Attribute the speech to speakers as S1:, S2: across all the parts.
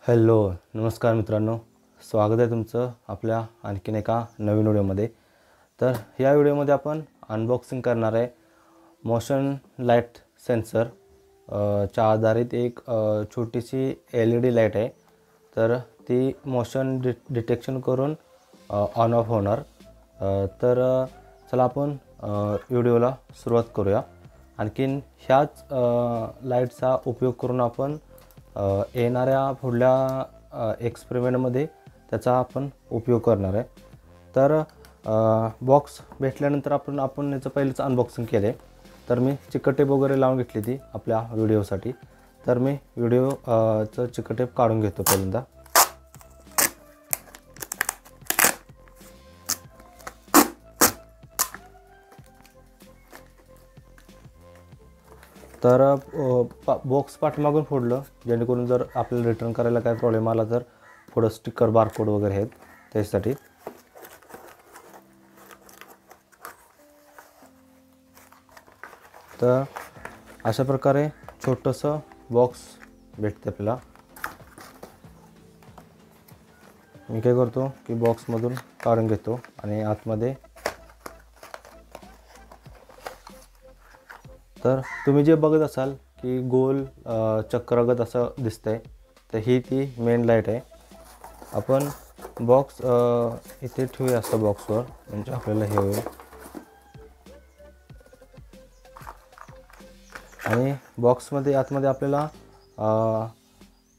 S1: Hello नमस्कार मित्रांनो, स्वागत आहे तुमचं आपल्या आणखीन एका नवीन व्हिडिओमध्ये। तर या व्हिडिओमध्ये आपण अनबॉक्सिंग करणार आहे मोशन लाईट सेन्सर च्या आधारित एक छोटीशी LED लाईट आहे। तर ती मोशन डिटेक्शन करून ऑन ऑफ होणार। तर चला आपण व्हिडिओला सुरुवात करूया। आणखीन ह्याच लाईटचा उपयोग करून आपण येणाऱ्या पुढल्या एक्सपेरिमेंटमध्ये त्याचा आपण उपयोग करणार आहे। तर बॉक्स भेटल्यानंतर आपण याचं पहिलेच अनबॉक्सिंग केले। तर मी चिकट टेप वगैरे लावून घेतली ती आपल्या व्हिडिओसाठी। तर मी व्हिडिओचं चिकट टेप काढून घेतो पहिल्यांदा। तर बॉक्स पाठीमागून फोडलं, जेणेकरून जर आपल्याला रिटर्न करायला काय प्रॉब्लेम आला तर पुढं स्टिकर बारकोड वगैरे आहेत त्यासाठी। तर अशा प्रकारे छोटंसं बॉक्स भेटते आपल्याला। मी काय करतो की बॉक्समधून काढून घेतो आणि आतमध्ये तर तुम्ही जे बघत असाल की गोल चक्रागत असं दिसतंय, तर ही ती मेन लाईट आहे। आपण बॉक्स इथे ठेवूया असं बॉक्सवर, म्हणजे आपल्याला हे होईल। आणि बॉक्समध्ये आतमध्ये आपल्याला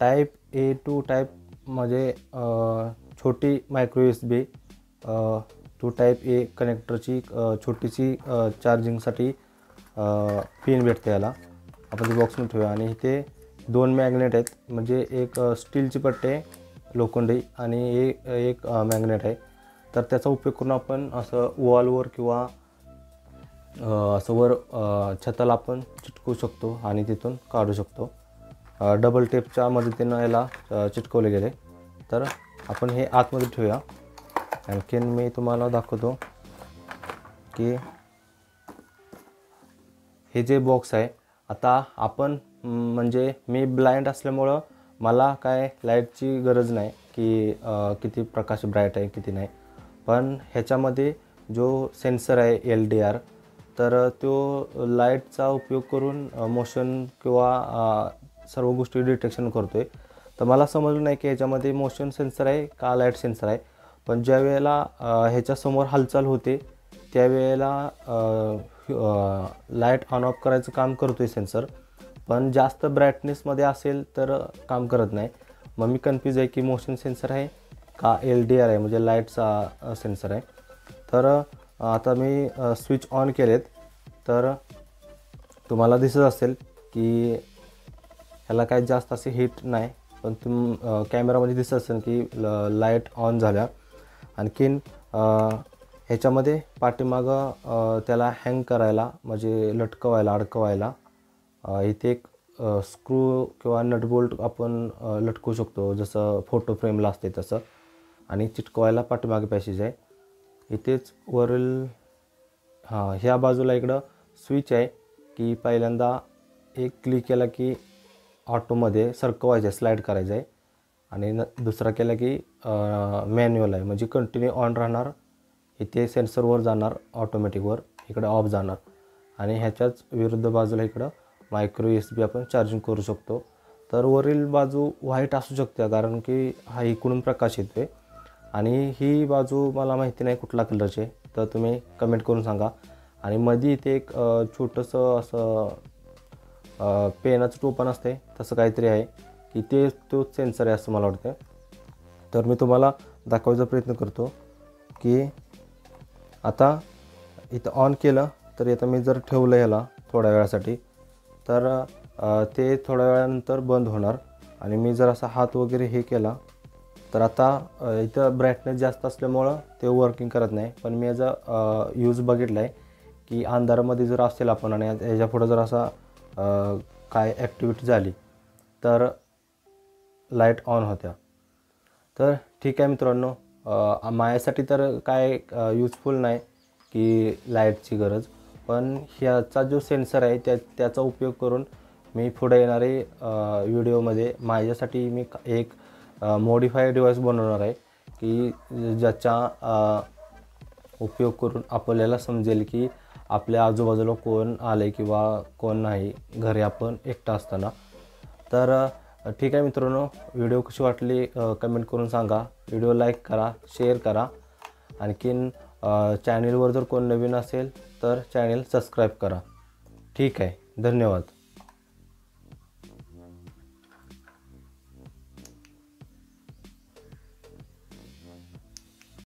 S1: टाईप A टू टाईप म्हणजे छोटी micro USB to type A कनेक्टरची छोटीशी चार्जिंगसाठी पिन भेटते याला। आपण ते बॉक्समध्ये ठेवूया आणि इथे दोन मॅग्नेट आहेत, म्हणजे एक स्टीलची पट्टी आहे लोखंडी आणि एक मॅग्नेट आहे। तर त्याचा उपयोग करून आपण असं वॉलवर किंवा असं वर छताला आपण चिटकवू शकतो आणि तिथून काढू शकतो। डबल टेपच्या मदतीनं याला चिटकवले गेले। तर आपण हे आतमध्ये ठेवूया। आणखीन मी तुम्हाला दाखवतो की हे जे बॉक्स आहे, आता आपण म्हणजे मी ब्लाइंड असल्यामुळं मला काय लाईटची गरज नाही की किती प्रकाश ब्राईट आहे किती नाही। पण ह्याच्यामध्ये जो सेन्सर आहे LDR, तर तो लाईटचा उपयोग करून मोशन किंवा सर्व गोष्टी डिटेक्शन करतोय। तर मला समजलं नाही की ह्याच्यामध्ये मोशन सेन्सर आहे का लाईट सेन्सर आहे। पण ज्या वेळेला ह्याच्यासमोर हालचाल होते त्यावेळेला लाईट ऑन ऑफ करायचं काम करतोय सेन्सर, पण जास्त ब्राईटनेसमध्ये असेल तर काम करत नाही। मग मी कन्फ्यूज आहे की मोशन सेन्सर आहे का LDR आहे, म्हणजे लाईटचा सेन्सर आहे। तर आता मी स्विच ऑन केलेत, तर तुम्हाला दिसत असेल की ह्याला काही जास्त असे हीट नाही, पण कॅमेरामध्ये दिसत असेल की लाईट ऑन झाल्या। आणखीन ह्याच्यामध्ये पाठीमागं त्याला हँग करायला म्हणजे लटकवायला अडकवायला इथे एक स्क्रू किंवा नटबोल्ट आपण लटकवू शकतो, जसं फोटो फ्रेमला असते तसं। आणि चिटकवायला पाठीमागे पॅसेज आहे इथेच वरील। ह्या बाजूला इकडं स्विच आहे की पहिल्यांदा एक क्लिक केला की ऑटोमध्ये सरकवायचं आहे, स्लाईड करायचं आहे। आणि दुसरा केला की मॅन्युअल आहे, म्हणजे कंटिन्यू ऑन राहणार। इथे सेन्सरवर जाणार ऑटोमॅटिकवर, इकडं ऑफ जाणार। आणि ह्याच्याच विरुद्ध बाजूला इकडं मायक्रो USB आपण चार्जिंग करू शकतो। तर वरील बाजू व्हाईट असू शकते कारण की हा इकडून प्रकाश येतोय, आणि ही बाजू मला माहिती नाही कुठला कलरची आहे, तर तुम्ही कमेंट करून सांगा। आणि मध्ये इथे एक छोटंसं असं पेनाचं टोपण असते तसं काहीतरी आहे की तो सेन्सर आहे असं मला वाटतं। तर मी तुम्हाला दाखवायचा प्रयत्न करतो की आता इथं ऑन केलं, तर इथं मी जर ठेवलं ह्याला थोड्या वेळासाठी, तर ते थोड्या वेळानंतर बंद होणार। आणि मी जर असा हात वगैरे हे केला, तर आता इथं ब्राईटनेस जास्त असल्यामुळं ते वर्किंग करत नाही। पण मी याचा यूज बघितला आहे की अंधारामध्ये जर असेल आपण आणि ह्याच्या पुढं जर असा काय ॲक्टिव्हिटी झाली तर लाईट ऑन होत्या। तर ठीक आहे मित्रांनो, माझ्यासाठी तर काय यूजफुल नाही की लाईटची गरज, पण ह्याचा जो सेन्सर आहे त्याचा उपयोग करून मी पुढे येणारे व्हिडिओमध्ये माझ्यासाठी मी एक मॉडिफाय डिव्हाइस बनवणार आहे की ज्याचा उपयोग करून आपल्याला समजेल की आपल्या आजूबाजूला कोण आले किंवा कोण नाही घरी आपण एकटा असताना. तर ठीक आहे मित्रांनो, व्हिडिओ कशी वाटली कमेंट करून सांगा. व्हिडिओ लाईक करा, शेअर करा. आणखीन चॅनेलवर जर कोण नवीन असेल तर चॅनेल सबस्क्राईब करा. ठीक आहे, धन्यवाद.